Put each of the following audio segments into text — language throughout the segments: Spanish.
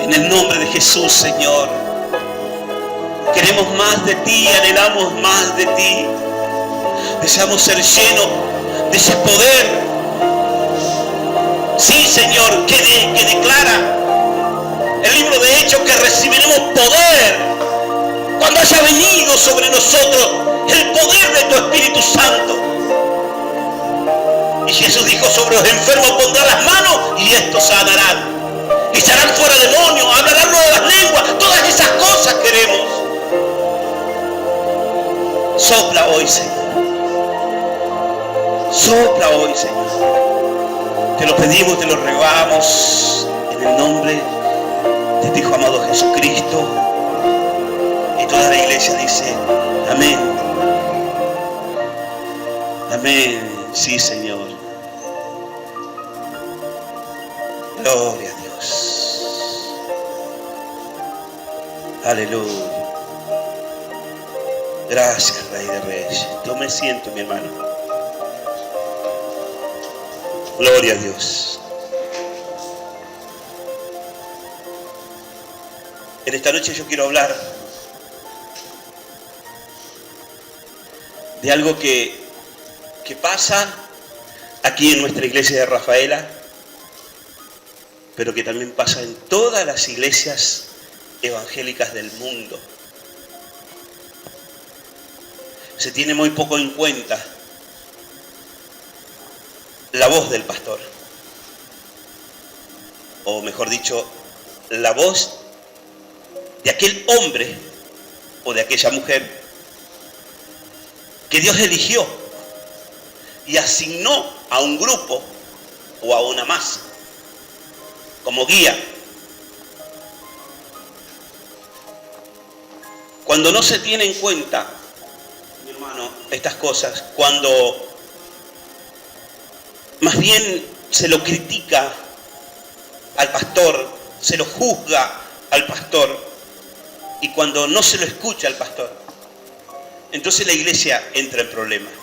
En el nombre de Jesús, Señor. Queremos más de ti, anhelamos más de ti. Deseamos ser llenos de ese poder. Sí, Señor, que declara el libro de Hechos que recibiremos poder cuando haya venido sobre nosotros el poder de tu Espíritu Santo. Y Jesús dijo: sobre los enfermos pondrá las manos y estos sanarán. Y echarán fuera demonios, hablarán nuevas lenguas. Todas esas cosas queremos. Sopla hoy, Señor. Sopla hoy, Señor. Te lo pedimos, te lo rogamos en el nombre de tu Hijo amado Jesucristo. Y toda la iglesia dice: amén. Amén. Sí, Señor. Gloria a Dios. Aleluya. Gracias, Rey de Reyes. Yo me siento, mi hermano. Gloria a Dios. En esta noche yo quiero hablar de algo que pasa aquí en nuestra iglesia de Rafaela, pero que también pasa en todas las iglesias evangélicas del mundo. Se tiene muy poco en cuenta la voz del pastor, o mejor dicho, la voz de aquel hombre o de aquella mujer que Dios eligió y asignó a un grupo o a una masa como guía. Cuando no se tiene en cuenta, mi hermano, estas cosas, cuando más bien se lo critica al pastor, se lo juzga al pastor, y cuando no se lo escucha al pastor, entonces la iglesia entra en problemas.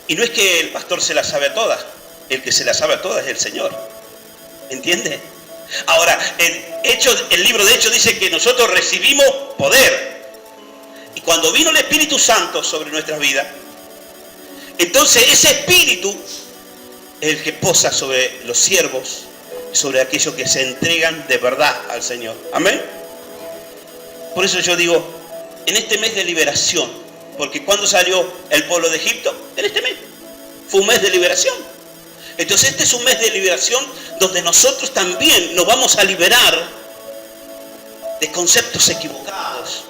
Y no es que el pastor se la sabe a todas, el que se la sabe a todas es el Señor. ¿Entiende? Ahora, el libro de Hechos dice que nosotros recibimos poder. Y cuando vino el Espíritu Santo sobre nuestras vidas, entonces ese Espíritu es el que posa sobre los siervos, sobre aquellos que se entregan de verdad al Señor. Amén. Por eso yo digo, en este mes de liberación, porque cuando salió el pueblo de Egipto, en este mes, fue un mes de liberación. Entonces este es un mes de liberación donde nosotros también nos vamos a liberar de conceptos equivocados,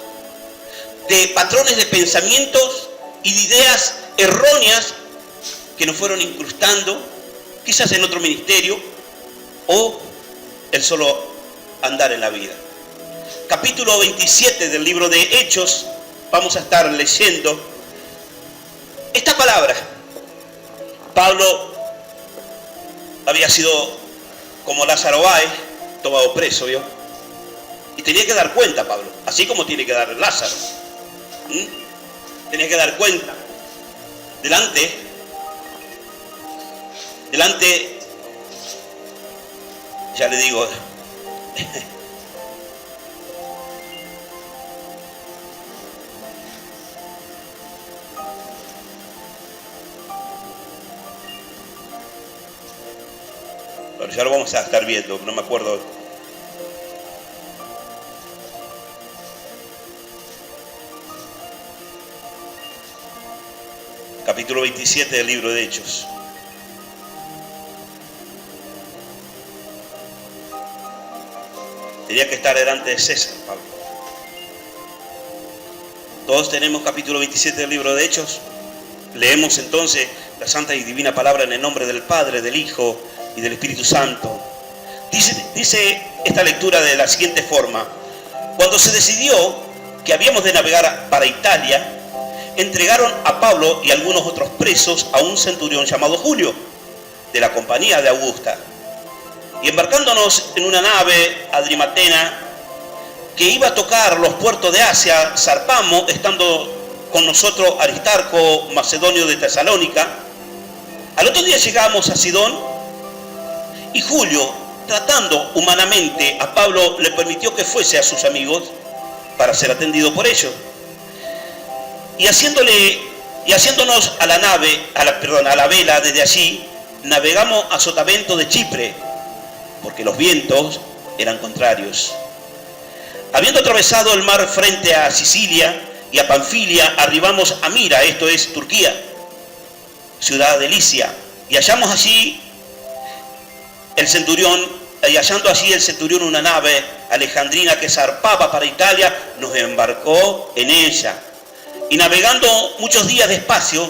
de patrones de pensamientos y de ideas erróneas que nos fueron incrustando, quizás en otro ministerio, o el solo andar en la vida. Capítulo 27 del libro de Hechos, vamos a estar leyendo esta palabra. Pablo había sido como Lázaro Báez, tomado preso, ¿vio? Y tenía que dar cuenta, Pablo, así como tiene que dar Lázaro. Tenía que dar cuenta delante, ya le digo, pero ya lo vamos a estar viendo, no me acuerdo. Capítulo 27 del libro de Hechos. Tenía que estar delante de César, Pablo. Todos tenemos capítulo 27 del libro de Hechos. Leemos entonces la santa y divina palabra en el nombre del Padre, del Hijo y del Espíritu Santo. Dice esta lectura de la siguiente forma: cuando se decidió que habíamos de navegar para Italia, entregaron a Pablo y algunos otros presos a un centurión llamado Julio, de la compañía de Augusta. Y embarcándonos en una nave adrimatena que iba a tocar los puertos de Asia, zarpamos, estando con nosotros Aristarco, macedonio de Tesalónica. Al otro día llegamos a Sidón Y Julio, tratando humanamente a Pablo, le permitió que fuese a sus amigos para ser atendido por ellos. Y haciéndonos a la vela desde allí, navegamos a Sotavento de Chipre, porque los vientos eran contrarios. Habiendo atravesado el mar frente a Sicilia y a Panfilia, arribamos a Mira, esto es Turquía, ciudad de Licia, y hallando allí el centurión una nave alejandrina que zarpaba para Italia, nos embarcó en ella. Y navegando muchos días despacio,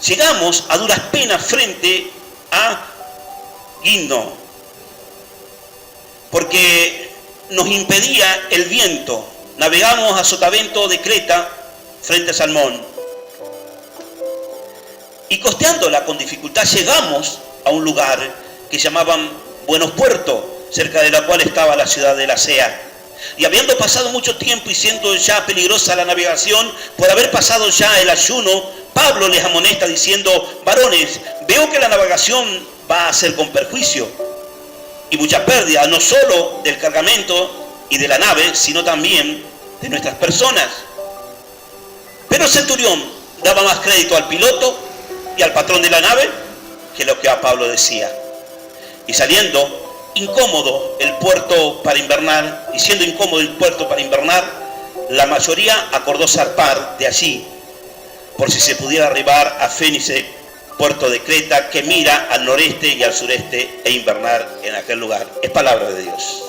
llegamos a duras penas frente a Gino, porque nos impedía el viento. Navegamos a Sotavento de Creta frente a Salmón. Y costeándola con dificultad llegamos a un lugar que llamaban Buenos Puertos, cerca de la cual estaba la ciudad de Lasea. Y habiendo pasado mucho tiempo y siendo ya peligrosa la navegación, por haber pasado ya el ayuno, Pablo les amonesta diciendo: varones, veo que la navegación va a ser con perjuicio y mucha pérdida, no solo del cargamento y de la nave, sino también de nuestras personas. Pero el centurión daba más crédito al piloto y al patrón de la nave que lo que a Pablo decía. Y saliendo incómodo el puerto para invernar, y siendo incómodo el puerto para invernar, la mayoría acordó zarpar de allí, por si se pudiera arribar a Fénice, puerto de Creta, que mira al noreste y al sureste, e invernar en aquel lugar. Es palabra de Dios.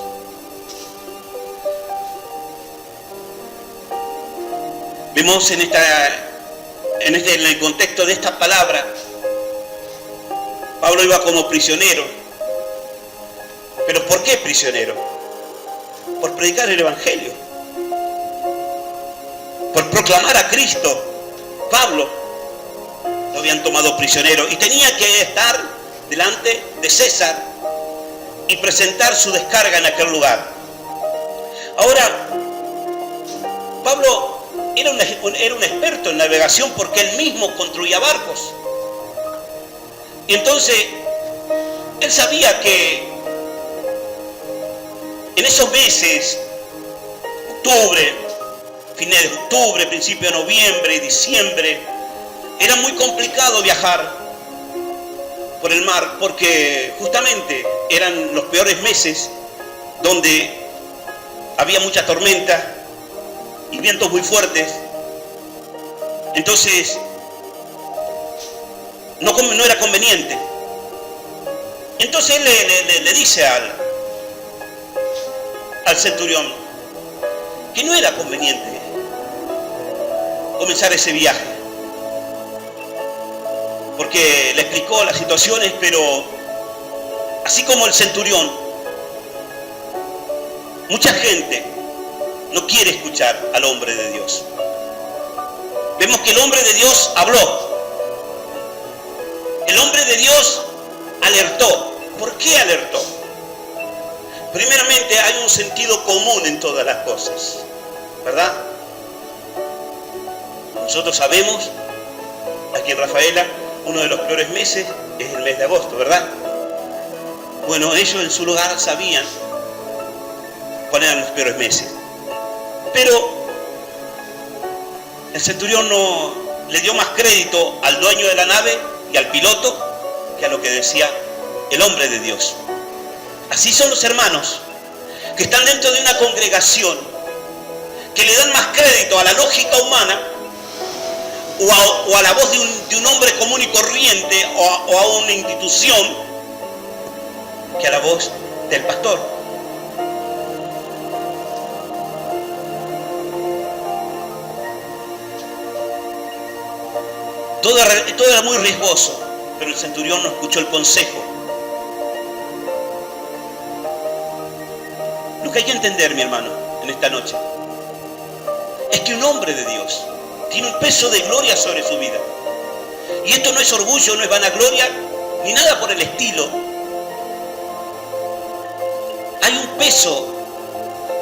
Vemos en el contexto de esta palabra, Pablo iba como prisionero. ¿Pero por qué prisionero? Por predicar el Evangelio, por proclamar a Cristo. Pablo lo habían tomado prisionero y tenía que estar delante de César y presentar su descarga en aquel lugar. Ahora, Pablo era un experto en navegación porque él mismo construía barcos. Y entonces, él sabía que en esos meses, octubre, fines de octubre, principio de noviembre y diciembre, era muy complicado viajar por el mar porque justamente eran los peores meses donde había mucha tormenta y vientos muy fuertes. Entonces, no era conveniente. Entonces él le dice al centurión que no era conveniente comenzar ese viaje, porque le explicó las situaciones, pero así como el centurión, mucha gente no quiere escuchar al hombre de Dios. Vemos que el hombre de Dios habló, el hombre de Dios alertó. ¿Por qué alertó? Primeramente, hay un sentido común en todas las cosas, ¿verdad? Nosotros sabemos, aquí en Rafaela, uno de los peores meses es el mes de agosto, ¿verdad? Bueno, ellos en su lugar sabían cuáles eran los peores meses. Pero el centurión no le dio más crédito al dueño de la nave y al piloto que a lo que decía el hombre de Dios. Así son los hermanos que están dentro de una congregación, que le dan más crédito a la lógica humana o a la voz de un hombre común y corriente o a una institución que a la voz del pastor. Todo era muy riesgoso, pero el centurión no escuchó el consejo. Lo que hay que entender, mi hermano, en esta noche, es que un hombre de Dios tiene un peso de gloria sobre su vida. Y esto no es orgullo, no es vanagloria, ni nada por el estilo. Hay un peso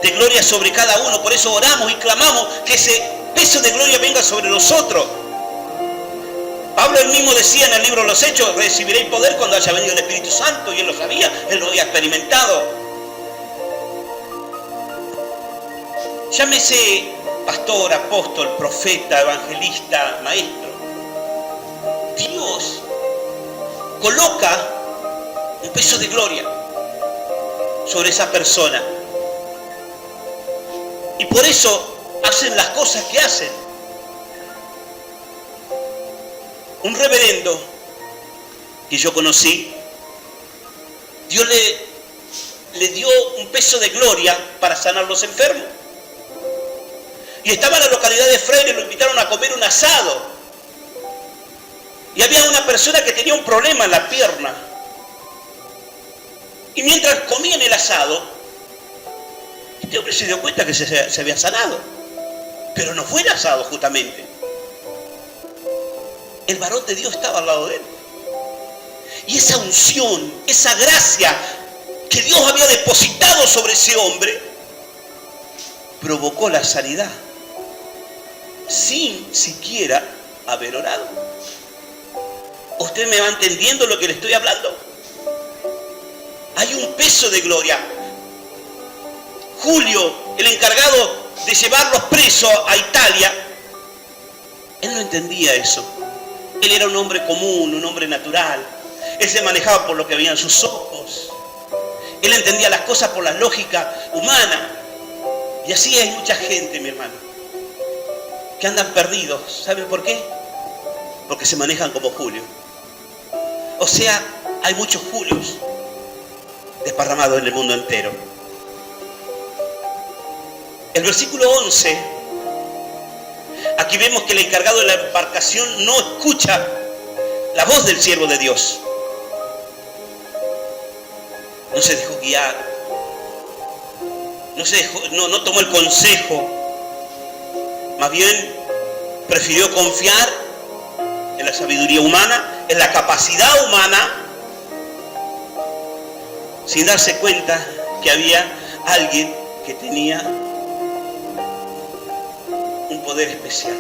de gloria sobre cada uno, por eso oramos y clamamos que ese peso de gloria venga sobre nosotros, Pablo él mismo decía en el libro de los Hechos, recibiréis poder cuando haya venido el Espíritu Santo, y él lo sabía, él lo había experimentado. Llámese pastor, apóstol, profeta, evangelista, maestro. Dios coloca un peso de gloria sobre esa persona. Y por eso hacen las cosas que hacen. Un reverendo que yo conocí, Dios le dio un peso de gloria para sanar los enfermos. Y estaba en la localidad de Freire, lo invitaron a comer un asado. Y había una persona que tenía un problema en la pierna. Y mientras comían el asado, este hombre se dio cuenta que se había sanado. Pero no fue el asado justamente. El varón de Dios estaba al lado de él. Y esa unción, esa gracia que Dios había depositado sobre ese hombre, provocó la sanidad, sin siquiera haber orado. ¿Usted me va entendiendo lo que le estoy hablando? Hay un peso de gloria. Julio, el encargado de llevarlos presos a Italia, él no entendía eso. Él era un hombre común, un hombre natural. Él se manejaba por lo que veían sus ojos. Él entendía las cosas por la lógica humana. Y así hay mucha gente, mi hermano, que andan perdidos. ¿Saben por qué? Porque se manejan como Julio. O sea, hay muchos Julios desparramados en el mundo entero. El versículo 11, aquí vemos que el encargado de la embarcación no escucha la voz del siervo de Dios. No se dejó guiar. No tomó el consejo. Más bien prefirió confiar en la sabiduría humana, en la capacidad humana, sin darse cuenta que había alguien que tenía un poder especial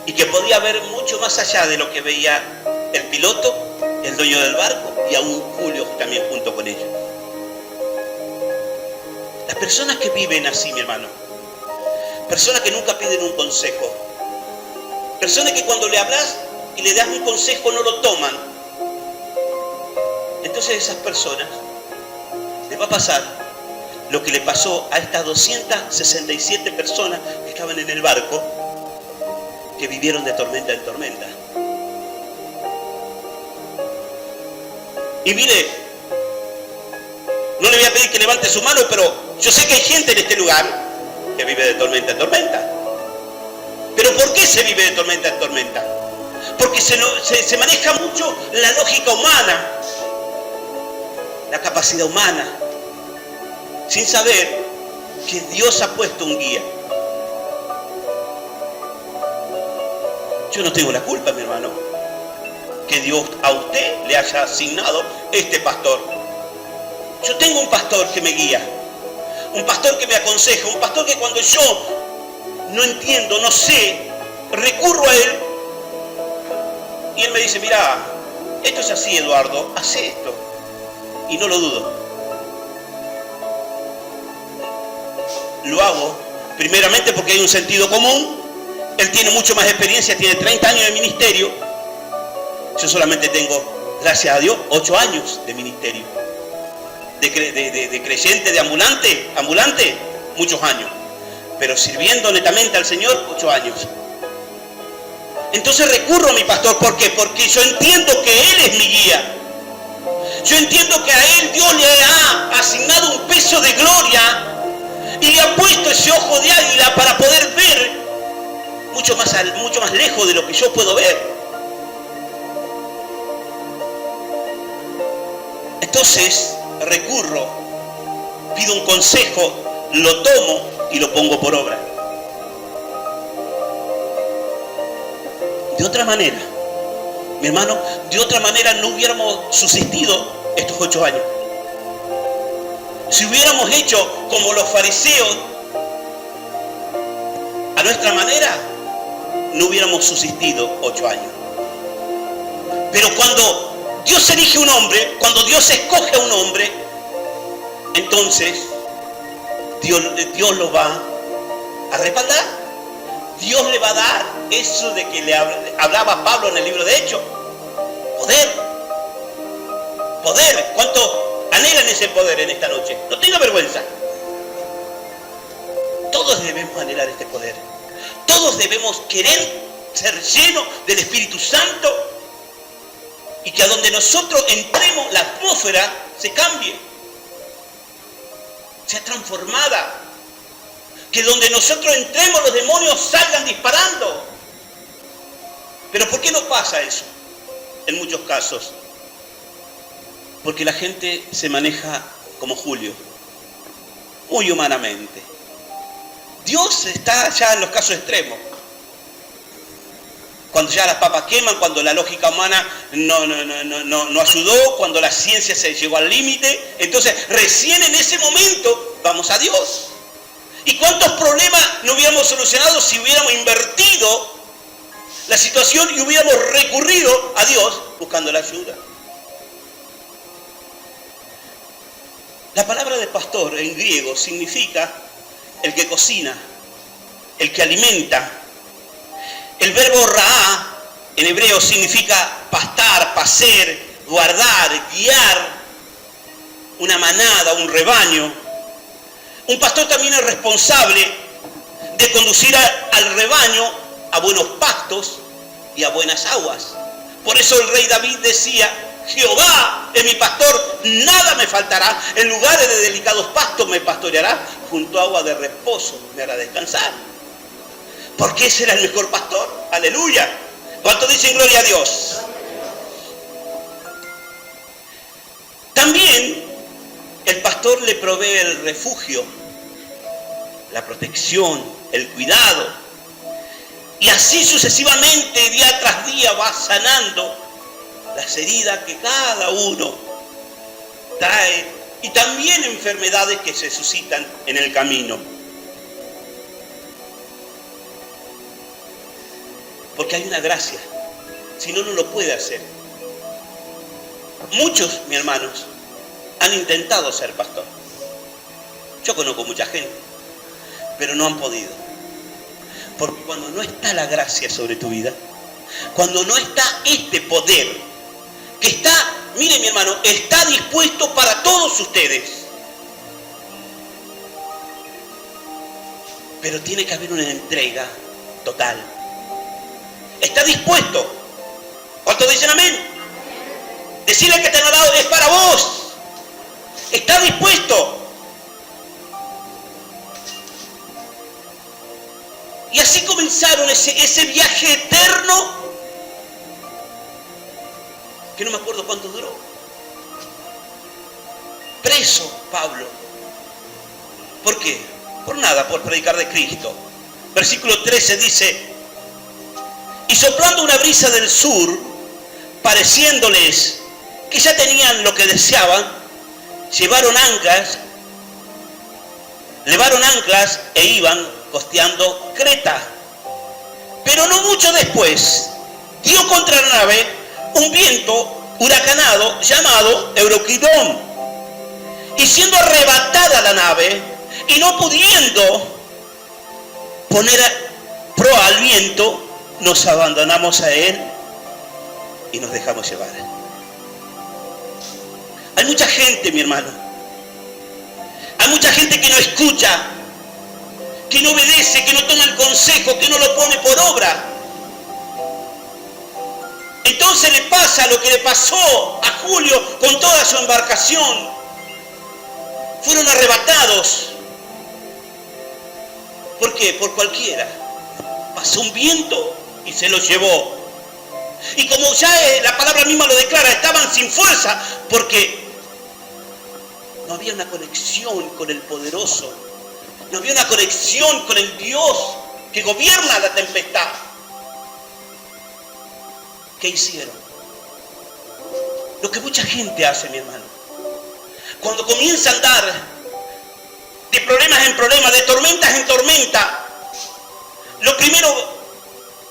y que podía ver mucho más allá de lo que veía el piloto, el dueño del barco y aún Julio también junto con ellos. Las personas que viven así, mi hermano, personas que nunca piden un consejo, personas que cuando le hablas y le das un consejo no lo toman, entonces a esas personas les va a pasar lo que le pasó a estas 267 personas que estaban en el barco, que vivieron de tormenta en tormenta. Y mire, no le voy a pedir que levante su mano, pero yo sé que hay gente en este lugar que vive de tormenta en tormenta. ¿Pero por qué se vive de tormenta en tormenta? Porque se maneja mucho la lógica humana, la capacidad humana, sin saber que Dios ha puesto un guía. Yo no tengo la culpa, mi hermano, que Dios a usted le haya asignado este pastor. Yo tengo un pastor que me guía, un pastor que me aconseja, un pastor que cuando yo no entiendo, no sé, recurro a él y él me dice, mira, esto es así, Eduardo, hace esto, y no lo dudo. Lo hago primeramente porque hay un sentido común. Él tiene mucho más experiencia, tiene 30 años de ministerio. Yo solamente tengo, gracias a Dios, 8 años de ministerio. De creyente, de ambulante, muchos años. Pero sirviendo netamente al Señor, 8 años. Entonces recurro a mi pastor. ¿Por qué? Porque yo entiendo que Él es mi guía. Yo entiendo que a Él Dios le ha asignado un peso de gloria y le ha puesto ese ojo de águila para poder ver mucho más lejos de lo que yo puedo ver. Entonces recurro, pido un consejo, lo tomo y lo pongo por obra. De otra manera, mi hermano, de otra manera no hubiéramos subsistido estos 8 años. Si hubiéramos hecho como los fariseos, a nuestra manera, no hubiéramos subsistido 8 años. Pero cuando Dios elige un hombre, cuando Dios escoge a un hombre, entonces Dios lo va a respaldar. Dios le va a dar eso de que le hablaba Pablo en el libro de Hechos. Poder. ¿Cuánto anhelan ese poder en esta noche? No tenga vergüenza. Todos debemos anhelar este poder. Todos debemos querer ser llenos del Espíritu Santo y que a donde nosotros entremos la atmósfera se cambie, sea transformada. Que donde nosotros entremos los demonios salgan disparando. Pero ¿por qué no pasa eso en muchos casos? Porque la gente se maneja como Julio, muy humanamente. Dios está ya en los casos extremos. Cuando ya las papas queman, cuando la lógica humana no ayudó, cuando la ciencia se llegó al límite, entonces recién en ese momento vamos a Dios. ¿Y cuántos problemas no hubiéramos solucionado si hubiéramos invertido la situación y hubiéramos recurrido a Dios buscando la ayuda? La palabra de pastor en griego significa el que cocina, el que alimenta. El verbo raá en hebreo significa pastar, pacer, guardar, guiar una manada, un rebaño. Un pastor también es responsable de conducir al rebaño a buenos pastos y a buenas aguas. Por eso el rey David decía: Jehová es mi pastor, nada me faltará. En lugares de delicados pastos me pastoreará, junto a agua de reposo me hará descansar. Porque ese era el mejor pastor. Aleluya. ¿Cuánto dicen gloria a Dios? También el pastor le provee el refugio, la protección, el cuidado. Y así sucesivamente, día tras día, va sanando las heridas que cada uno trae y también enfermedades que se suscitan en el camino. Porque hay una gracia, si no, no lo puede hacer. Muchos, mis hermanos, han intentado ser pastor. Yo conozco mucha gente, pero no han podido. Porque cuando no está la gracia sobre tu vida, cuando no está este poder, que está, mire mi hermano, está dispuesto para todos ustedes. Pero tiene que haber una entrega total. Está dispuesto. ¿Cuántos dicen amén? Decirle que te han dado es para vos. Está dispuesto. Y así comenzaron ese viaje eterno, que no me acuerdo cuánto duró. Preso Pablo. ¿Por qué? Por nada, por predicar de Cristo. Versículo 13 dice: y soplando una brisa del sur, pareciéndoles que ya tenían lo que deseaban, levaron anclas e iban costeando Creta. Pero no mucho después, dio contra la nave un viento huracanado llamado Euroclidón, y siendo arrebatada la nave y no pudiendo poner proa al viento, nos abandonamos a él y nos dejamos llevar. Hay mucha gente, mi hermano, hay mucha gente que no escucha, que no obedece, que no toma el consejo, que no lo pone por obra. Entonces le pasa lo que le pasó a Julio con toda su embarcación. Fueron arrebatados. ¿Por qué? Por cualquiera. Pasó un viento y se los llevó. Y como ya la palabra misma lo declara, estaban sin fuerza porque no había una conexión con el poderoso. No había una conexión con el Dios que gobierna la tempestad. ¿Qué hicieron? Lo que mucha gente hace, mi hermano. Cuando comienza a andar de problemas en problemas, de tormentas en tormenta, lo primero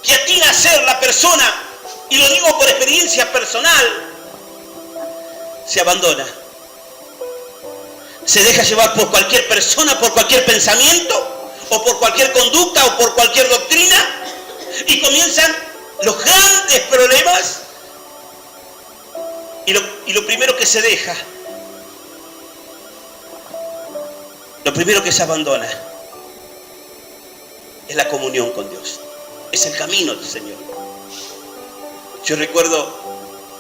que atina a ser la persona, y lo digo por experiencia personal, se abandona. Se deja llevar por cualquier persona, por cualquier pensamiento, o por cualquier conducta, o por cualquier doctrina, y comienzan los grandes problemas, y lo primero que se deja, lo primero que se abandona, es la comunión con Dios. Es el camino del Señor. Yo recuerdo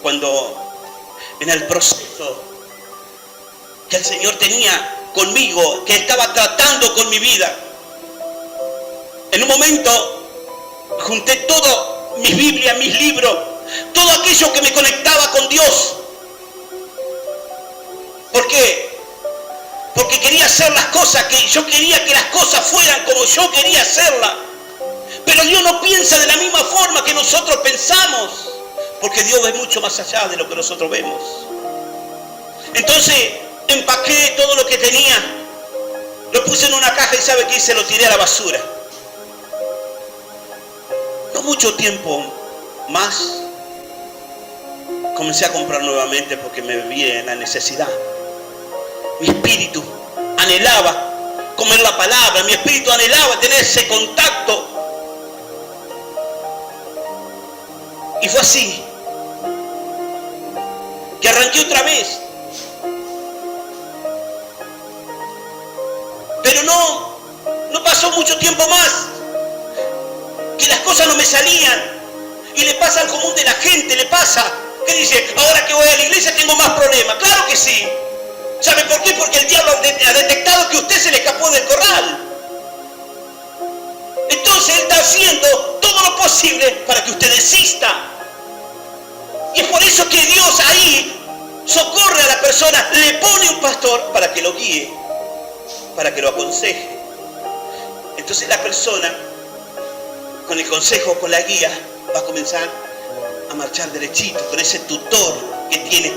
cuando en el proceso que el Señor tenía conmigo, que estaba tratando con mi vida, en un momento junté todo, mis Biblias, mis libros, todo aquello que me conectaba con Dios. ¿Por qué? Porque quería hacer las cosas, que yo quería que las cosas fueran como yo quería hacerlas. Pero Dios no piensa de la misma forma que nosotros pensamos, porque Dios ve mucho más allá de lo que nosotros vemos. Entonces empaqué todo lo que tenía, lo puse en una caja y ¿sabe qué hice? Lo tiré a la basura. No mucho tiempo más comencé a comprar nuevamente porque me vi en la necesidad. Mi espíritu anhelaba comer la palabra, mi espíritu anhelaba tener ese contacto. Y fue así que arranqué otra vez. Pero no pasó mucho tiempo más que las cosas no me salían. Y le pasa al común de la gente, le pasa que dice, ahora que voy a la iglesia tengo más problemas. Claro que sí. ¿Sabe por qué? Porque el diablo ha detectado que usted se le escapó del corral. Entonces él está haciendo todo lo posible para que usted desista. Y es por eso que Dios ahí socorre a la persona, le pone un pastor para que lo guíe, para que lo aconseje. Entonces la persona, con el consejo, con la guía, va a comenzar a marchar derechito, con ese tutor que tiene,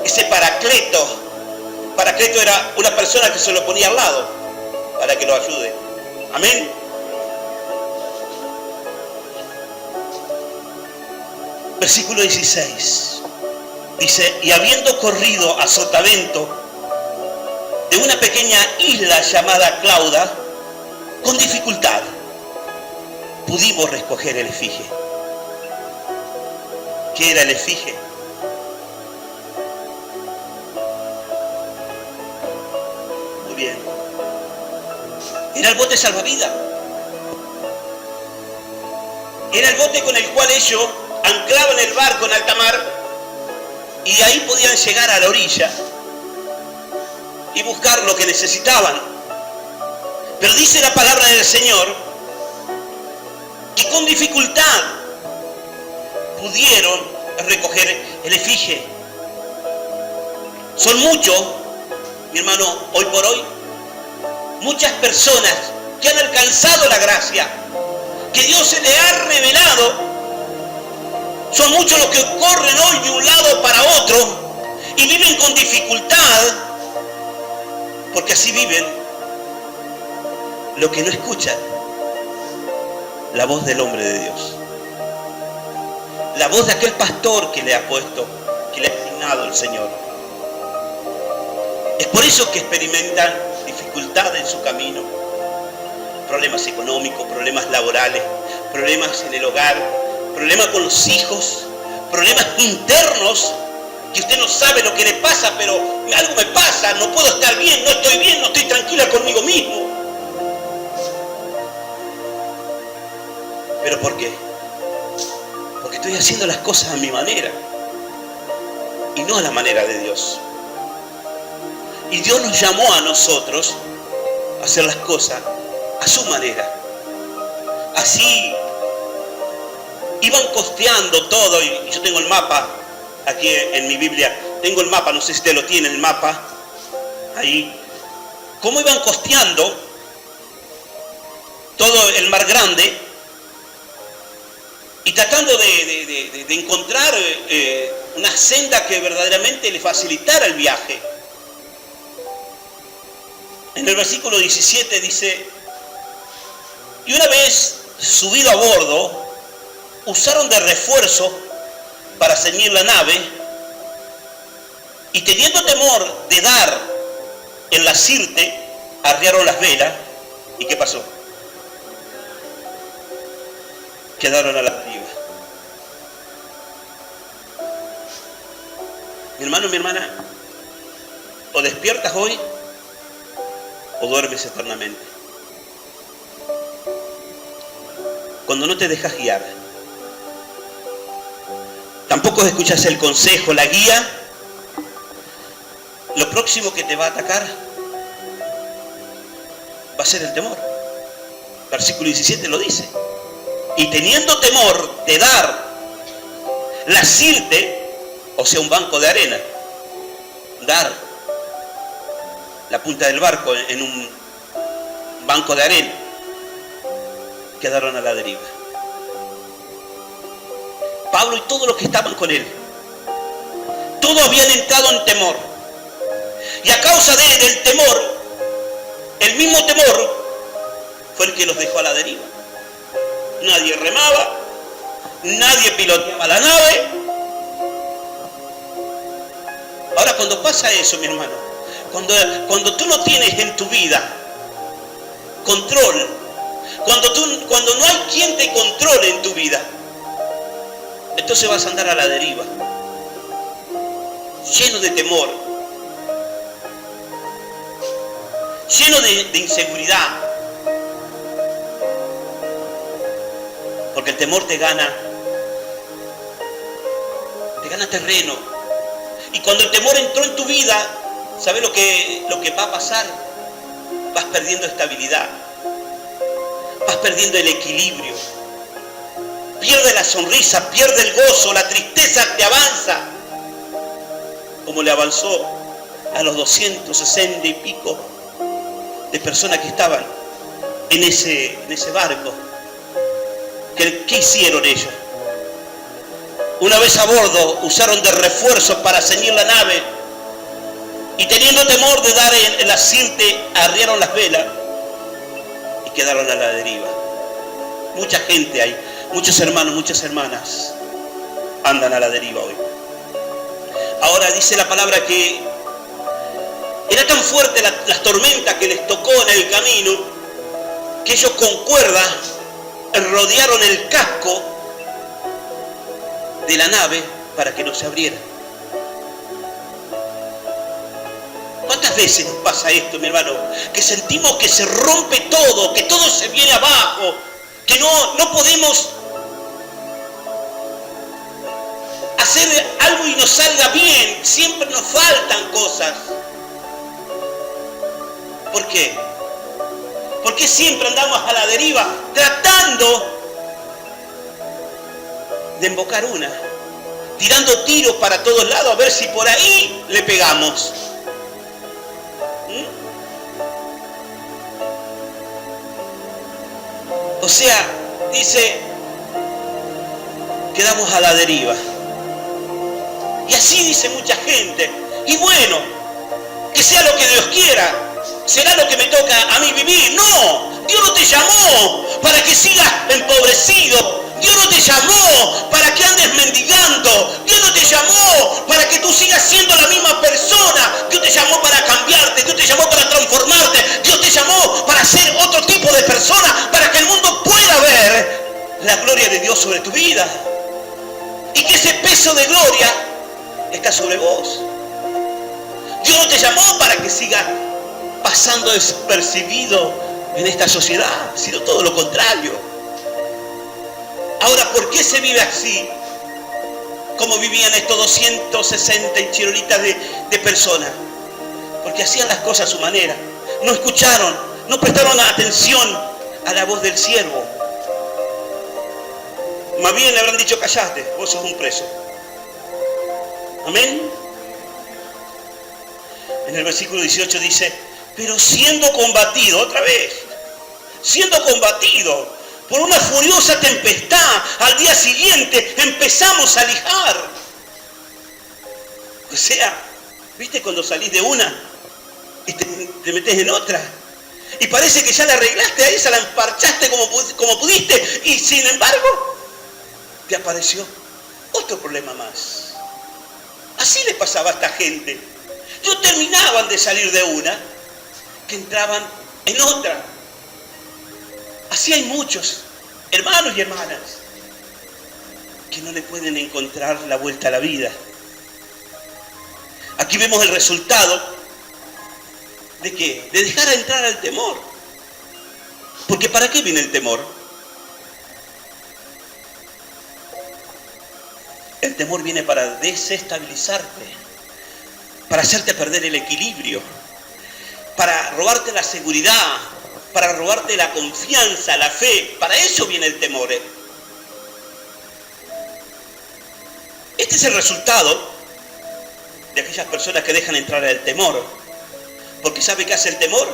ese paracleto. Paracleto era una persona que se lo ponía al lado para que lo ayude. Amén. Versículo 16. Dice, y habiendo corrido a sotavento de una pequeña isla llamada Clauda, con dificultad pudimos recoger el efigie. ¿Qué era el efigie? Muy bien. Era el bote salvavidas. Era el bote con el cual ellos anclaban el barco en alta mar y ahí podían llegar a la orilla y buscar lo que necesitaban. Pero dice la palabra del Señor que con dificultad pudieron recoger el efigie. Son muchos, mi hermano, hoy por hoy, muchas personas que han alcanzado la gracia, que Dios se le ha revelado. Son muchos los que corren hoy de un lado para otro y viven con dificultad, porque así viven lo que no escuchan la voz del hombre de Dios, la voz de aquel pastor que le ha puesto, que le ha asignado el Señor. Es por eso que experimentan dificultad en su camino, problemas económicos, problemas laborales, problemas en el hogar, problemas con los hijos, problemas internos, que usted no sabe lo que le pasa, pero algo me pasa, no puedo estar bien, no estoy tranquila conmigo mismo. ¿Pero por qué? Porque estoy haciendo las cosas a mi manera y no a la manera de Dios. Y Dios nos llamó a nosotros a hacer las cosas a su manera. Así iban costeando todo, y yo tengo el mapa aquí en mi Biblia, tengo el mapa, no sé si usted lo tiene, el mapa ahí, cómo iban costeando todo el mar grande y tratando de encontrar una senda que verdaderamente le facilitara el viaje. En el versículo 17 dice, y una vez subido a bordo, usaron de refuerzo para ceñir la nave y teniendo temor de dar en la sirte, arriaron las velas. ¿Y qué pasó? Quedaron a la deriva. Mi hermano, mi hermana, o despiertas hoy o duermes eternamente. Cuando no te dejas guiar, tampoco escuchas el consejo, la guía, lo próximo que te va a atacar va a ser el temor. Versículo 17 lo dice. Y teniendo temor de dar la sirte, o sea, un banco de arena, dar la punta del barco en un banco de arena, quedaron a la deriva. Pablo y todos los que estaban con él, todos habían entrado en temor. Y a causa del temor, el mismo temor fue el que los dejó a la deriva. Nadie remaba, nadie piloteaba la nave. Ahora, cuando pasa eso, mi hermano, cuando tú no tienes en tu vida control, cuando no hay quien te controle en tu vida, entonces vas a andar a la deriva, lleno de temor, lleno de inseguridad, porque el temor te gana terreno. Y cuando el temor entró en tu vida, ¿sabes lo que va a pasar? Vas perdiendo estabilidad, vas perdiendo el equilibrio, pierde la sonrisa, pierde el gozo, la tristeza te avanza, como le avanzó a los 260 y pico de personas que estaban en ese barco. ¿Qué hicieron ellos? Una vez a bordo, usaron de refuerzo para ceñir la nave y teniendo temor de dar en la sirte, arriaron las velas y quedaron a la deriva. Mucha gente hay, muchos hermanos, muchas hermanas andan a la deriva hoy. Ahora dice la palabra que era tan fuerte las tormentas que les tocó en el camino que ellos con cuerdas rodearon el casco de la nave para que no se abriera. ¿Cuántas veces nos pasa esto, mi hermano? Que sentimos que se rompe todo, que todo se viene abajo, que no podemos hacer algo y nos salga bien, siempre nos faltan cosas. ¿Por qué? ¿Por qué siempre andamos a la deriva tratando de embocar una, tirando tiros para todos lados a ver si por ahí le pegamos? O sea, dice, quedamos a la deriva. Y así dice mucha gente. Y bueno, que sea lo que Dios quiera, será lo que me toca a mí vivir. No, Dios no te llamó para que sigas empobrecido. Dios no te llamó para que andes mendigando. Dios no te llamó para que tú sigas siendo la misma persona. Dios te llamó para cambiarte. Dios te llamó para transformarte. Dios te llamó para ser otro tipo de persona, para que el mundo pueda ver la gloria de Dios sobre tu vida. Y que ese peso de gloria está sobre vos. Dios no te llamó para que sigas pasando despercibido en esta sociedad, sino todo lo contrario. Ahora, ¿por qué se vive así? Como vivían estos 260 y chirolitas de personas. Porque hacían las cosas a su manera. No escucharon, no prestaron atención a la voz del siervo. Más bien le habrán dicho, callate, vos sos un preso. Amén. En el versículo 18 dice, pero siendo combatido, otra vez, siendo combatido por una furiosa tempestad, al día siguiente empezamos a lijar. O sea, ¿viste cuando salís de una y te metés en otra? Y parece que ya la arreglaste a esa, la emparchaste como pudiste, y sin embargo, te apareció otro problema más. Así le pasaba a esta gente. No terminaban de salir de una, que entraban en otra. Así hay muchos hermanos y hermanas que no le pueden encontrar la vuelta a la vida. Aquí vemos el resultado ¿de qué? De dejar entrar al temor. Porque ¿para qué viene el temor? El temor viene para desestabilizarte, para hacerte perder el equilibrio, para robarte la seguridad, para robarte la confianza, la fe. Para eso viene el temor. Este es el resultado de aquellas personas que dejan entrar el temor. Porque ¿sabe qué hace el temor?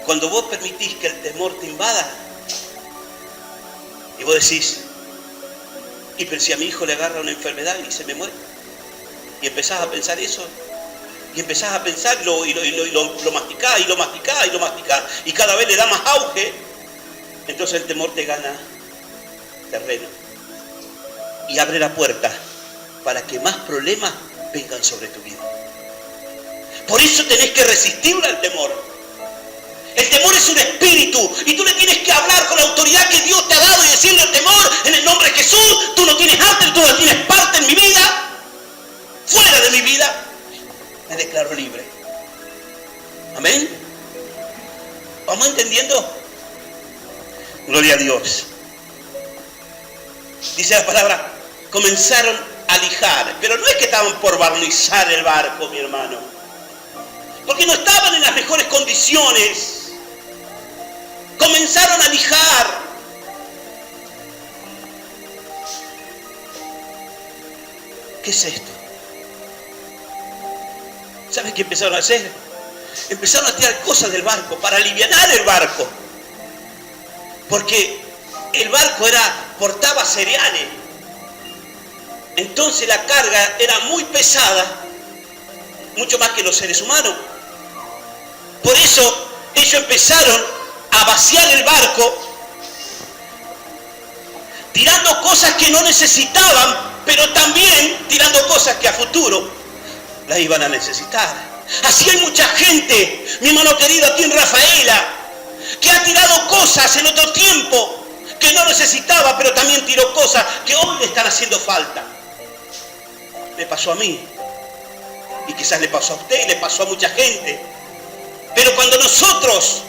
Cuando vos permitís que el temor te invada y vos decís, y pero si a mi hijo le agarra una enfermedad y se me muere, y empezás a pensar eso, y empezás a pensarlo y lo masticás y lo masticás y lo masticás, y cada vez le da más auge, entonces el temor te gana terreno y abre la puerta para que más problemas vengan sobre tu vida. Por eso tenés que resistirle al temor. El temor es un espíritu y tú le tienes que hablar con la autoridad que Dios te ha dado y decirle al temor, en el nombre de Jesús, tú no tienes arte, tú no tienes parte en mi vida, fuera de mi vida, me declaro libre. Amén. ¿Vamos entendiendo? Gloria a Dios. Dice la palabra, comenzaron a lijar, pero no es que estaban por barnizar el barco, mi hermano, porque no estaban en las mejores condiciones. Comenzaron a lijar. ¿Qué es esto? ¿Sabes qué empezaron a hacer? Empezaron a tirar cosas del barco para alivianar el barco. Porque el barco portaba cereales. Entonces la carga era muy pesada, mucho más que los seres humanos. Por eso ellos empezaron a vaciar el barco, tirando cosas que no necesitaban, pero también tirando cosas que a futuro las iban a necesitar. Así hay mucha gente, mi hermano querido, aquí en Rafaela, que ha tirado cosas en otro tiempo que no necesitaba, pero también tiró cosas que hoy le están haciendo falta. Me pasó a mí, y quizás le pasó a usted, y le pasó a mucha gente. Pero cuando nosotros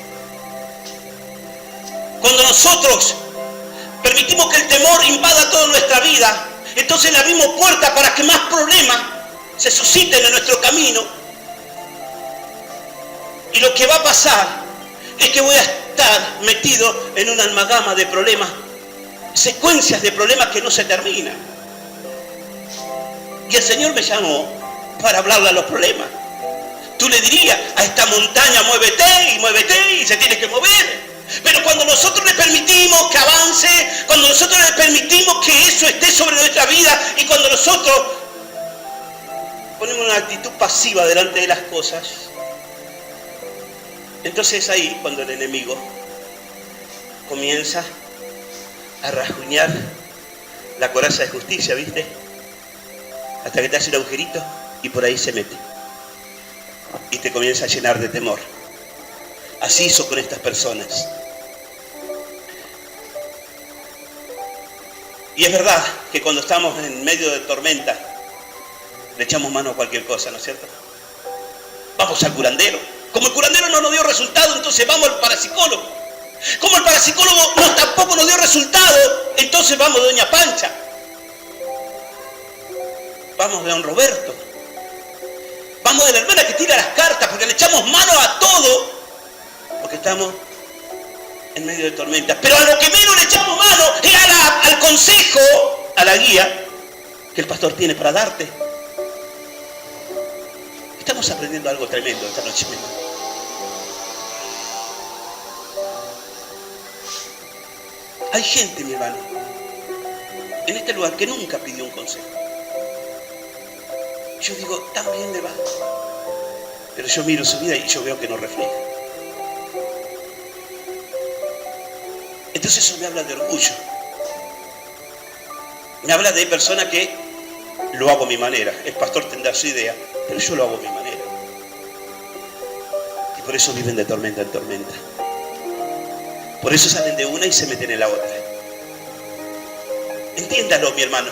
permitimos que el temor invada toda nuestra vida, entonces le abrimos puertas para que más problemas se susciten en nuestro camino. Y lo que va a pasar es que voy a estar metido en una amalgama de problemas, secuencias de problemas que no se terminan. Y el Señor me llamó para hablarle a los problemas. Tú le dirías a esta montaña, muévete, y se tiene que mover. Pero cuando nosotros le permitimos que avance, cuando nosotros le permitimos que eso esté sobre nuestra vida, y cuando nosotros ponemos una actitud pasiva delante de las cosas, entonces es ahí cuando el enemigo comienza a rasguñar la coraza de justicia, ¿viste? Hasta que te hace un agujerito y por ahí se mete. Y te comienza a llenar de temor. Así hizo con estas personas. Y es verdad que cuando estamos en medio de tormenta, le echamos mano a cualquier cosa, ¿no es cierto? Vamos al curandero. Como el curandero no nos dio resultado, entonces vamos al parapsicólogo. Como el parapsicólogo tampoco nos dio resultado, entonces vamos de Doña Pancha. Vamos de Don Roberto. Vamos de la hermana que tira las cartas, porque le echamos mano a todo, porque estamos en medio de tormenta. Pero a lo que menos le echamos mano es al consejo, a la guía que el pastor tiene para darte. Estamos aprendiendo algo tremendo esta noche, mi hermano. Hay gente, mi hermano, en este lugar que nunca pidió un consejo. Yo digo, tan bien le va. Pero yo miro su vida y yo veo que no refleja. Entonces eso me habla de orgullo. Me habla de personas que lo hago a mi manera. El pastor tendrá su idea, pero yo lo hago a mi manera. Y por eso viven de tormenta en tormenta. Por eso salen de una y se meten en la otra. Entiéndalo, mi hermano.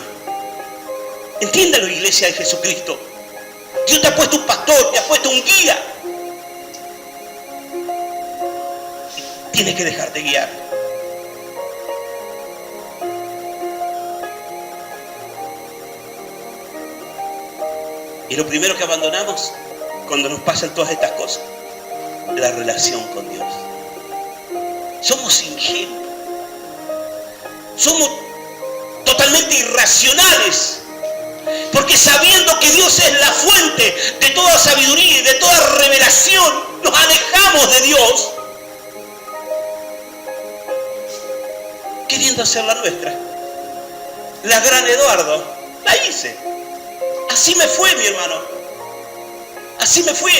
Entiéndalo, iglesia de Jesucristo. Dios te ha puesto un pastor, te ha puesto un guía. Y tienes que dejarte guiar. Y lo primero que abandonamos cuando nos pasan todas estas cosas, la relación con Dios. Somos ingenuos. Somos totalmente irracionales. Porque sabiendo que Dios es la fuente de toda sabiduría y de toda revelación, nos alejamos de Dios, queriendo hacer la nuestra. La gran Eduardo, la hice. Así me fue, mi hermano. Así me fue.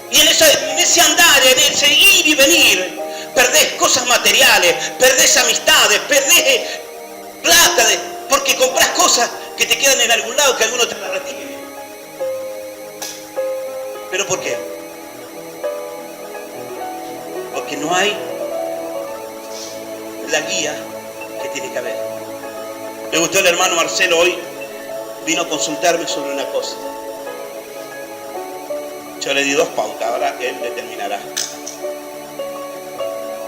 Y en ese andar, en ese ir y venir, perdés cosas materiales, perdés amistades, perdés plata, porque compras cosas que te quedan en algún lado, que alguno te la retiene. ¿Pero por qué? Porque no hay la guía que tiene que haber. Me gustó el hermano Marcelo hoy, vino a consultarme sobre una cosa. Yo le di 2 pautas, ahora él determinará.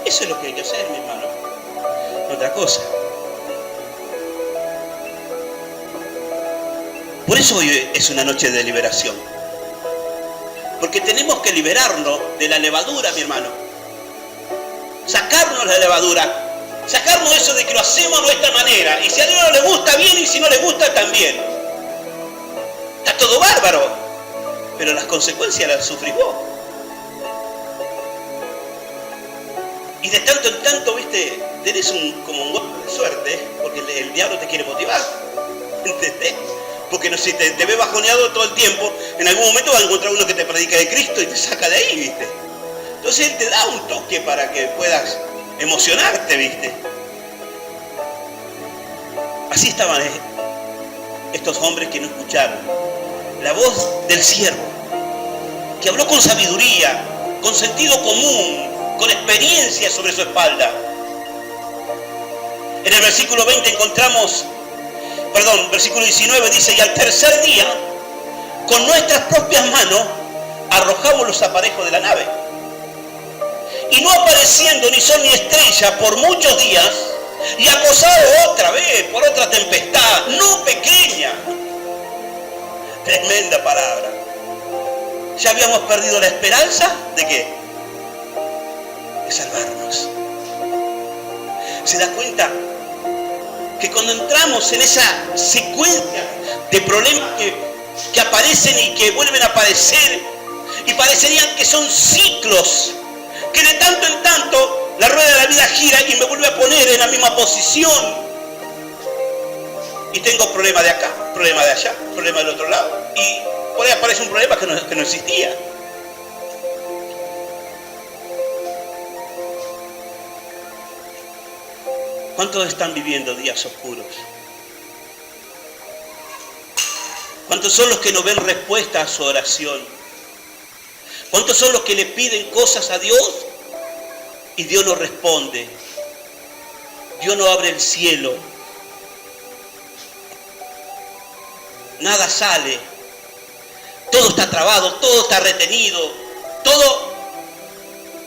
Eso es lo que hay que hacer, mi hermano. Otra cosa. Por eso hoy es una noche de liberación. Porque tenemos que liberarnos de la levadura, mi hermano. Sacarnos la levadura. Sacarnos eso de que lo hacemos a nuestra manera. Y si a Dios no le gusta, bien, y si no le gusta, también. Está todo bárbaro. Pero las consecuencias las sufrís vos. Y de tanto en tanto, viste, tenés como un golpe de suerte, porque el diablo te quiere motivar. ¿Entendés? Porque no, si te ve bajoneado todo el tiempo, en algún momento va a encontrar uno que te predica de Cristo y te saca de ahí, ¿viste? Entonces él te da un toque para que puedas emocionarte, ¿viste? Así estaban estos hombres que no escucharon la voz del siervo, que habló con sabiduría, con sentido común, con experiencia sobre su espalda. En el versículo 20 encontramos... versículo 19 dice, y al tercer día, con nuestras propias manos, arrojamos los aparejos de la nave. Y no apareciendo ni sol ni estrella por muchos días, y acosado otra vez por otra tempestad, no pequeña. Tremenda palabra. Ya habíamos perdido la esperanza ¿de qué? De salvarnos. ¿Se da cuenta? Que cuando entramos en esa secuencia de problemas que aparecen y que vuelven a aparecer, y parecerían que son ciclos, que de tanto en tanto la rueda de la vida gira y me vuelve a poner en la misma posición, y tengo problema de acá, problema de allá, problema del otro lado, y por ahí aparece un problema que no existía. ¿Cuántos están viviendo días oscuros? ¿Cuántos son los que no ven respuesta a su oración? ¿Cuántos son los que le piden cosas a Dios y Dios no responde? Dios no abre el cielo. Nada sale. Todo está trabado, todo está retenido. Todo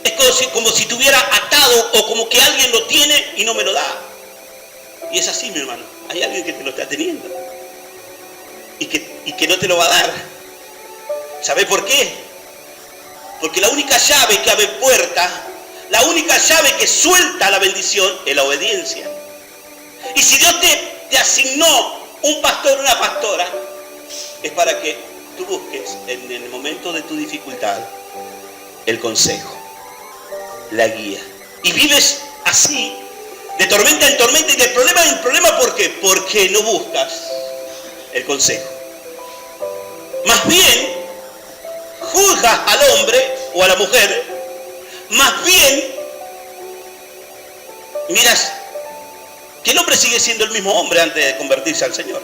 es como si estuviera atado o como que alguien lo tiene y no me lo da. Y es así, mi hermano. Hay alguien que te lo está teniendo y que no te lo va a dar. ¿Sabe por qué? Porque la única llave que abre puertas, la única llave que suelta la bendición es la obediencia. Y si Dios te asignó un pastor o una pastora, es para que tú busques en el momento de tu dificultad el consejo, la guía. Y vives así, de tormenta en tormenta y de problema en problema. ¿Por qué? Porque no buscas el consejo. Más bien, juzgas al hombre o a la mujer. Más bien, miras que el hombre sigue siendo el mismo hombre antes de convertirse al Señor.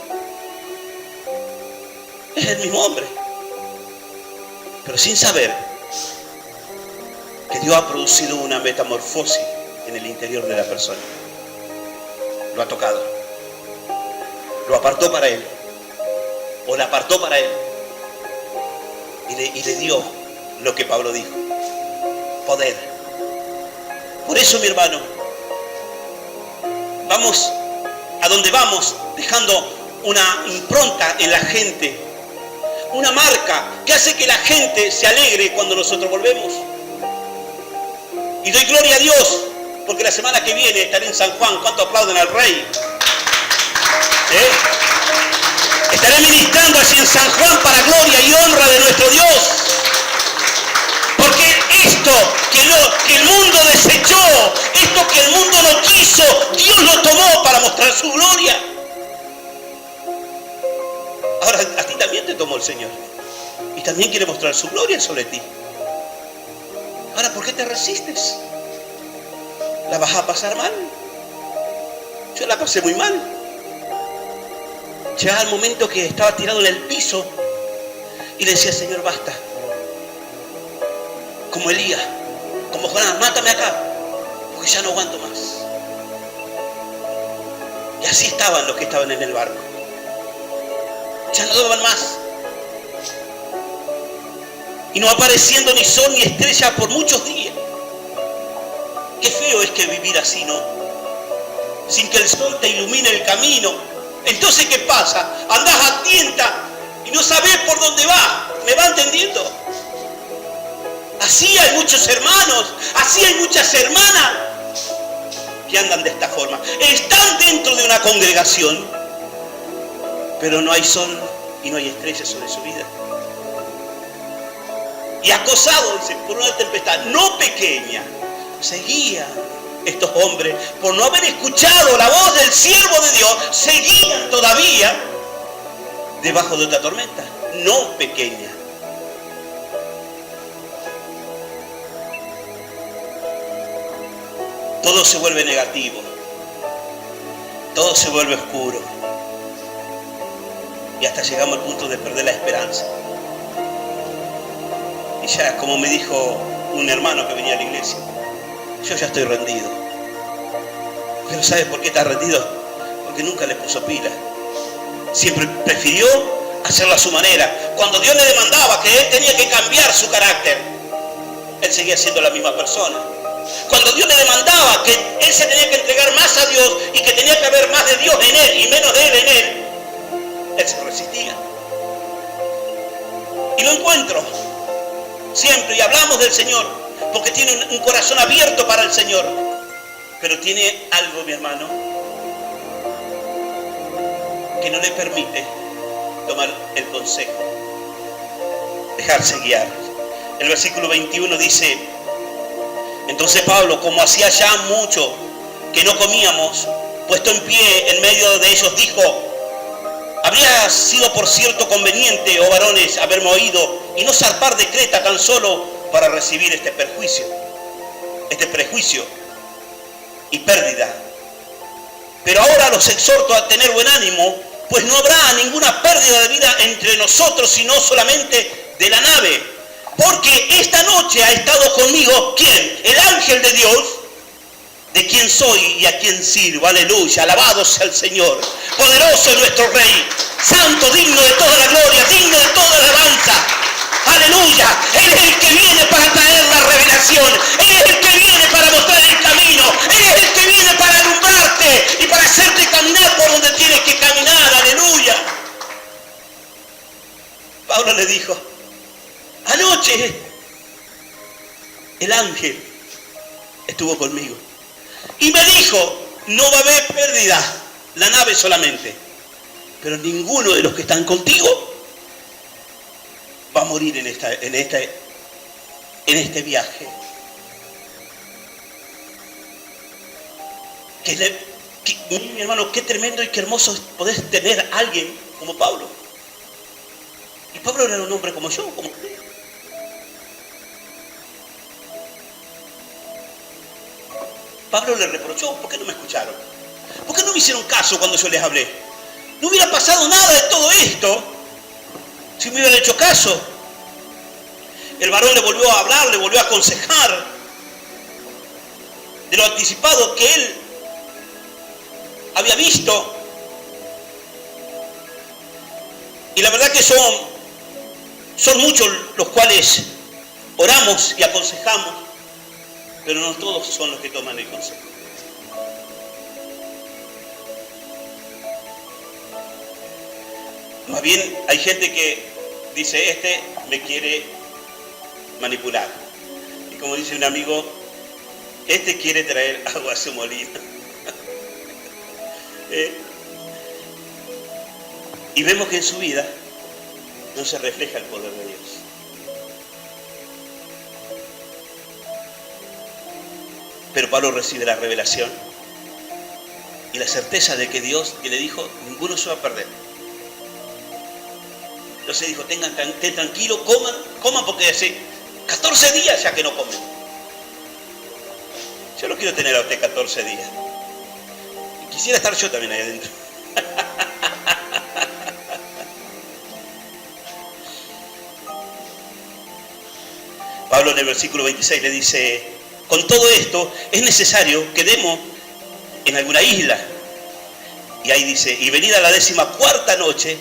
Es el mismo hombre. Pero sin saber que Dios ha producido una metamorfosis en el interior de la persona. Lo ha tocado. Lo apartó para Él. O la apartó para Él. Y le dio lo que Pablo dijo. Poder. Por eso, mi hermano, vamos a donde vamos dejando una impronta en la gente. Una marca que hace que la gente se alegre cuando nosotros volvemos. Y doy gloria a Dios, porque la semana que viene estaré en San Juan. ¿Cuánto aplauden al Rey? Estaré ministrando así en San Juan para gloria y honra de nuestro Dios. Porque esto que el mundo desechó, esto que el mundo no quiso, Dios lo tomó para mostrar su gloria. Ahora a ti también te tomó el Señor. Y también quiere mostrar su gloria sobre ti. Ahora, ¿por qué te resistes? ¿La vas a pasar mal? Yo la pasé muy mal. Llegaba el momento que estaba tirado en el piso y le decía, Señor, basta. Como Elías, como Jonás, mátame acá, porque ya no aguanto más. Y así estaban los que estaban en el barco. Ya no daban más. Y no apareciendo ni sol ni estrella por muchos días. Qué feo es que vivir así, ¿no? Sin que el sol te ilumine el camino. Entonces, ¿qué pasa? Andás a tienta y no sabés por dónde vas. ¿Me va entendiendo? Así hay muchos hermanos, así hay muchas hermanas que andan de esta forma. Están dentro de una congregación, pero no hay sol y no hay estrellas sobre su vida. Y acosado, dice, por una tempestad no pequeña, seguían estos hombres, por no haber escuchado la voz del siervo de Dios, seguían todavía debajo de otra tormenta, no pequeña. Todo se vuelve negativo, todo se vuelve oscuro, y hasta llegamos al punto de perder la esperanza. Y ya, como me dijo un hermano que venía a la iglesia, yo ya estoy rendido. Pero ¿sabe por qué está rendido? Porque nunca le puso pila. Siempre prefirió hacerlo a su manera. Cuando Dios le demandaba que él tenía que cambiar su carácter, él seguía siendo la misma persona. Cuando Dios le demandaba que él se tenía que entregar más a Dios y que tenía que haber más de Dios en él y menos de él en él se resistía. Y lo encuentro siempre, y hablamos del Señor, porque tiene un corazón abierto para el Señor. Pero tiene algo, mi hermano, que no le permite tomar el consejo, dejarse guiar. El versículo 21 dice, entonces Pablo, como hacía ya mucho que no comíamos, puesto en pie en medio de ellos, dijo, habría sido por cierto conveniente, oh varones, haberme oído y no zarpar de Creta tan solo para recibir este prejuicio y pérdida. Pero ahora los exhorto a tener buen ánimo, pues no habrá ninguna pérdida de vida entre nosotros, sino solamente de la nave. Porque esta noche ha estado conmigo, ¿quién? El ángel de Dios, de quien soy y a quien sirvo. Aleluya, alabado sea el Señor. Poderoso es nuestro Rey, santo, digno de toda la gloria, digno de toda la alabanza. Aleluya, Él es el que viene para traer la revelación, Él es el que viene para mostrar el camino, Él es el que viene para alumbrarte y para hacerte caminar por donde tienes que caminar. Aleluya. Pablo le dijo, anoche el ángel estuvo conmigo y me dijo, no va a haber pérdida, la nave solamente, pero ninguno de los que están contigo va a morir en este viaje. Mi hermano, qué tremendo y qué hermoso es poder tener a alguien como Pablo. Y Pablo era un hombre como yo, como usted. Pablo le reprochó, ¿por qué no me escucharon? ¿Por qué no me hicieron caso cuando yo les hablé? No hubiera pasado nada de todo esto si me hubieran hecho caso. El varón le volvió a hablar, le volvió a aconsejar de lo anticipado que él había visto. Y la verdad que son muchos los cuales oramos y aconsejamos, pero no todos son los que toman el consejo. Más bien hay gente que dice, este me quiere manipular. Y como dice un amigo, este quiere traer agua a su molino. Y vemos que en su vida no se refleja el poder de Dios. Pero Pablo recibe la revelación y la certeza de que Dios, que le dijo, ninguno se va a perder. Entonces dijo, estén tranquilos, coman porque hace 14 días ya que no comen. Yo no quiero tener a usted 14 días. Quisiera estar yo también ahí adentro. Pablo en el versículo 26 le dice, con todo esto es necesario que demos en alguna isla. Y ahí dice, y venida la 14ª noche,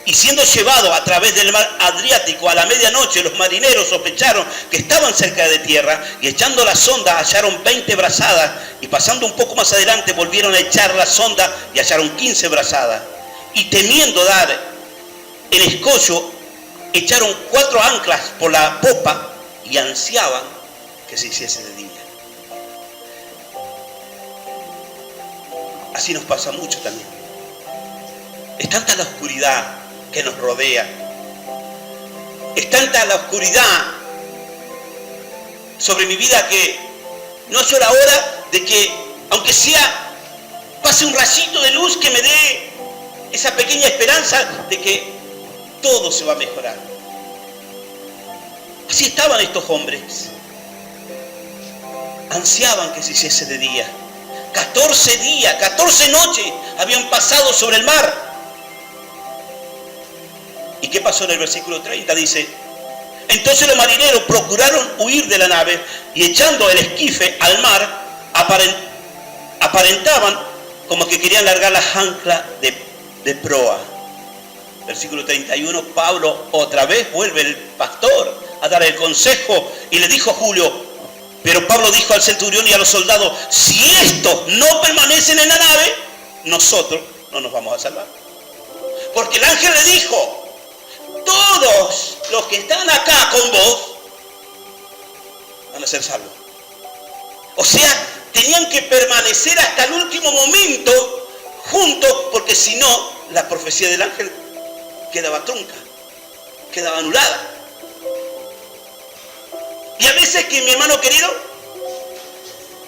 y siendo llevado a través del mar Adriático a la medianoche, los marineros sospecharon que estaban cerca de tierra, y echando la sonda hallaron 20 brazadas, y pasando un poco más adelante volvieron a echar la sonda y hallaron 15 brazadas. Y temiendo dar el escollo, echaron 4 anclas por la popa y ansiaban que se hiciese de día. Así nos pasa mucho también. Es tanta la oscuridad que nos rodea. Es tanta la oscuridad sobre mi vida que no es la hora de que, aunque sea, pase un rayito de luz que me dé esa pequeña esperanza de que todo se va a mejorar. Así estaban estos hombres. Ansiaban que se hiciese de día. 14 días, 14 noches habían pasado sobre el mar. ¿Y qué pasó en el versículo 30? Dice, entonces los marineros procuraron huir de la nave y echando el esquife al mar, aparentaban como que querían largar las anclas de proa. Versículo 31, Pablo otra vez vuelve el pastor a dar el consejo y le dijo a Julio, pero Pablo dijo al centurión y a los soldados, si estos no permanecen en la nave, nosotros no nos vamos a salvar. Porque el ángel le dijo, todos los que están acá con vos van a ser salvos. O sea, tenían que permanecer hasta el último momento juntos, porque si no, la profecía del ángel quedaba trunca, quedaba anulada. Y a veces que, mi hermano querido,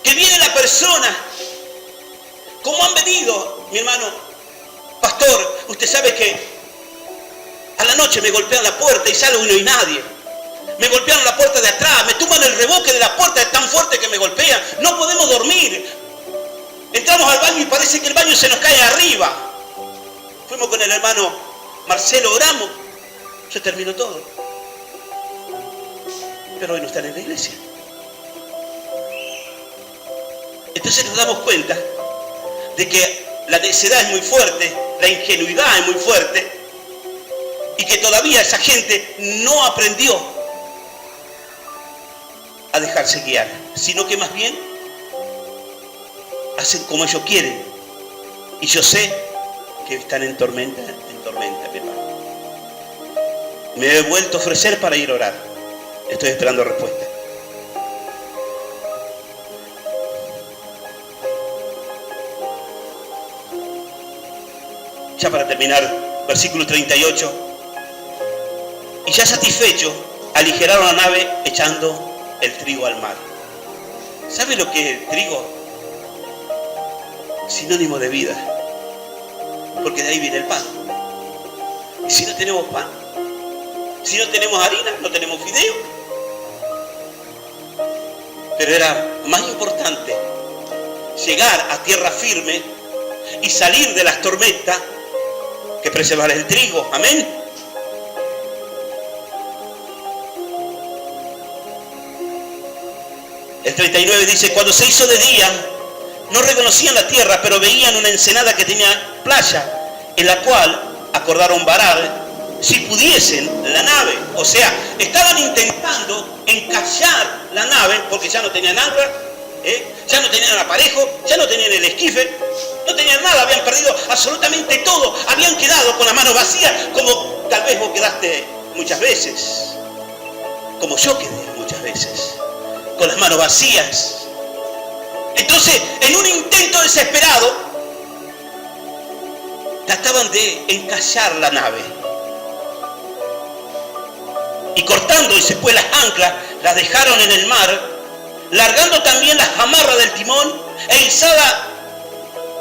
que viene la persona, como han venido, mi hermano, pastor, usted sabe que a la noche me golpean la puerta y salgo y no hay nadie. Me golpean la puerta de atrás, me tumban el reboque de la puerta, es tan fuerte que me golpean, no podemos dormir. Entramos al baño y parece que el baño se nos cae arriba. Fuimos con el hermano Marcelo, oramos, se terminó todo. Pero hoy no están en la iglesia. Entonces nos damos cuenta de que la necedad es muy fuerte, la ingenuidad es muy fuerte, y que todavía esa gente no aprendió a dejarse guiar, sino que más bien hacen como ellos quieren. Y yo sé que están en tormenta, mi hermano. Me he vuelto a ofrecer para ir a orar. Estoy esperando respuesta. Ya para terminar, versículo 38. Y ya satisfechos, aligeraron la nave echando el trigo al mar. ¿Sabe lo que es el trigo? Sinónimo de vida. Porque de ahí viene el pan. Y si no tenemos pan, si no tenemos harina, no tenemos fideo. Pero era más importante llegar a tierra firme y salir de las tormentas que preservar el trigo. Amén. El 39 dice, cuando se hizo de día, no reconocían la tierra, pero veían una ensenada que tenía playa, en la cual acordaron varar, si pudiesen, la nave. O sea, estaban intentando encallar la nave, porque ya no tenían ancla, ya no tenían aparejo, ya no tenían el esquife, no tenían nada, habían perdido absolutamente todo, habían quedado con las manos vacías, como tal vez vos quedaste muchas veces, como yo quedé muchas veces, con las manos vacías. Entonces, en un intento desesperado, trataban de encallar la nave. Y cortando, dice, pues las anclas las dejaron en el mar, largando también las amarras del timón, e izada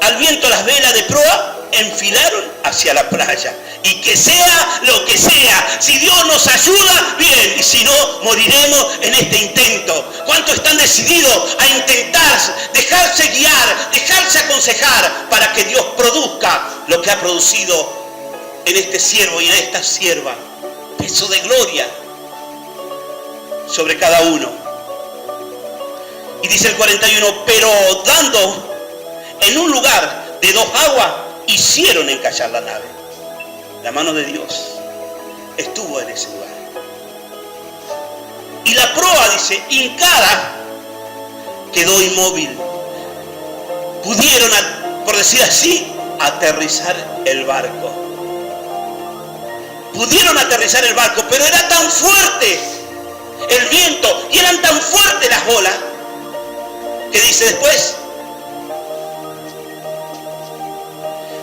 al viento las velas de proa, enfilaron hacia la playa. Y que sea lo que sea, si Dios nos ayuda, bien, y si no, moriremos en este intento. ¿Cuántos están decididos a intentar dejarse guiar, dejarse aconsejar para que Dios produzca lo que ha producido en este siervo y en esta sierva? Peso de gloria sobre cada uno. Y dice el 41, pero dando en un lugar de 2 aguas, hicieron encallar la nave. La mano de Dios estuvo en ese lugar. Y la proa, dice, hincada, quedó inmóvil. Pudieron, por decir así, aterrizar el barco. Pudieron aterrizar el barco, pero era tan fuerte el viento y eran tan fuertes las olas, que dice después,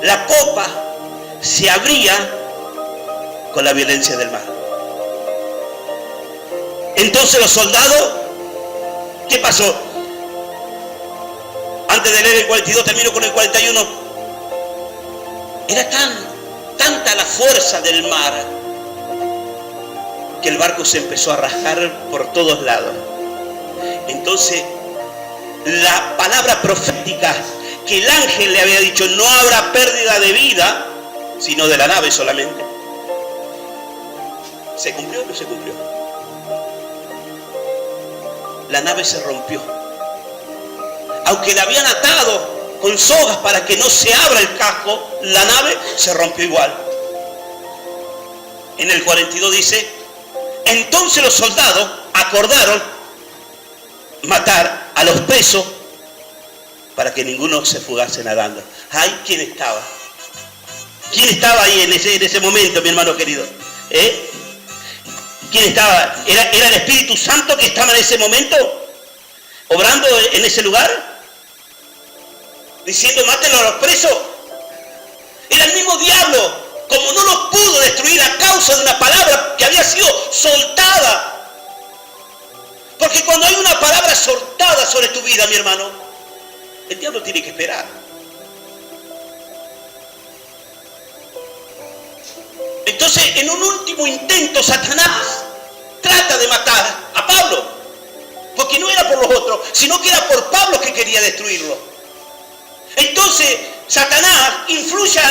la popa se abría con la violencia del mar. Entonces los soldados, ¿qué pasó? Antes de leer el 42, termino con el 41. Era tanta la fuerza del mar que el barco se empezó a rasgar por todos lados. Entonces, la palabra profética que el ángel le había dicho, no habrá pérdida de vida, sino de la nave solamente, ¿se cumplió o no se cumplió? La nave se rompió. Aunque la habían atado con sogas para que no se abra el casco, la nave se rompió igual. En el 42 dice, entonces los soldados acordaron matar a los presos para que ninguno se fugase nadando. ¡Ay! ¿Quién estaba? ¿Quién estaba ahí en ese momento, mi hermano querido? ¿Quién estaba? ¿Era el Espíritu Santo que estaba en ese momento obrando en ese lugar? Diciendo, mátenlo a los presos. Era el mismo diablo, como no los pudo destruir a causa de una palabra que había sido soltada. Porque cuando hay una palabra soltada sobre tu vida, mi hermano, el diablo tiene que esperar. Entonces, en un último intento, Satanás trata de matar a Pablo. Porque no era por los otros, sino que era por Pablo que quería destruirlo. Entonces, Satanás influye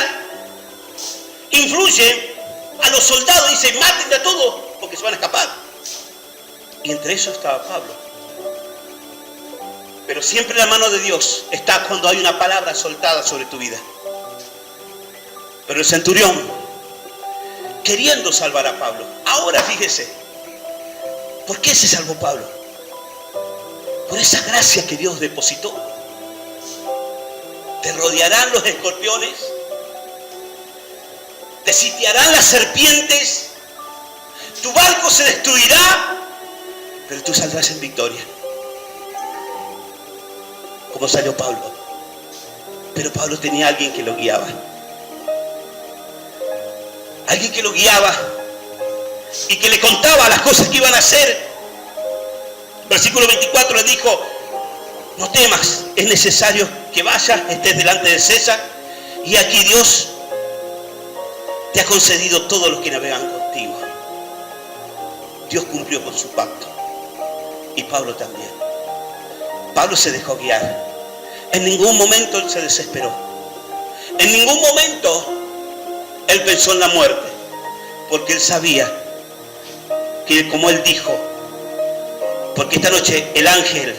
a los soldados y dice, mátenle a todos, porque se van a escapar. Y entre eso estaba Pablo. Pero siempre la mano de Dios está cuando hay una palabra soltada sobre tu vida. Pero el centurión, queriendo salvar a Pablo, ahora fíjese, ¿por qué se salvó Pablo? Por esa gracia que Dios depositó. Te rodearán los escorpiones, te sitiarán las serpientes, tu barco se destruirá, pero tú saldrás en victoria. Como salió Pablo. Pero Pablo tenía a alguien que lo guiaba. Alguien que lo guiaba y que le contaba las cosas que iban a hacer. Versículo 24 le dijo, no temas, es necesario que vayas, estés delante de César, y aquí Dios te ha concedido todos los que navegan contigo. Dios cumplió con su pacto. Y Pablo también. Pablo se dejó guiar. En ningún momento él se desesperó. En ningún momento él pensó en la muerte, porque él sabía que, como él dijo, porque esta noche el ángel,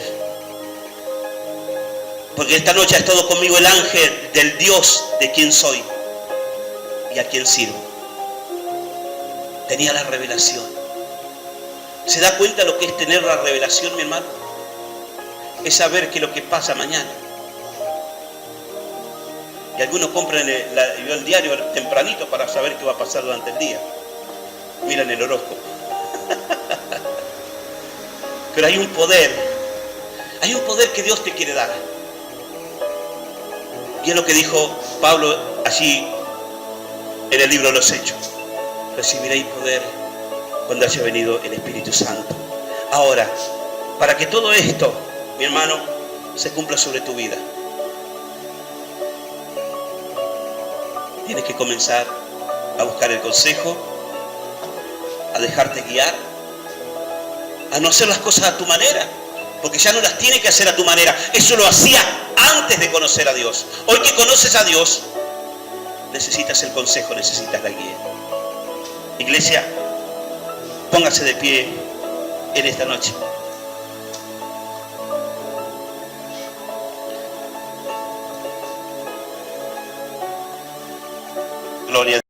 porque esta noche ha estado conmigo el ángel del Dios de quien soy y a quien sirvo. Tenía la revelación. ¿Se da cuenta lo que es tener la revelación, mi hermano? Es saber que lo que pasa mañana. Y algunos compran el diario tempranito para saber qué va a pasar durante el día. Miran el horóscopo. Pero hay un poder que Dios te quiere dar. Y es lo que dijo Pablo allí en el libro de los Hechos. Recibiréis poder cuando haya venido el Espíritu Santo. Ahora, para que todo esto, mi hermano, se cumpla sobre tu vida, tienes que comenzar a buscar el consejo, a dejarte guiar, a no hacer las cosas a tu manera, porque ya no las tienes que hacer a tu manera. Eso lo hacía antes de conocer a Dios. Hoy que conoces a Dios, necesitas el consejo, necesitas la guía. Iglesia, póngase de pie en esta noche. Gloria a Dios.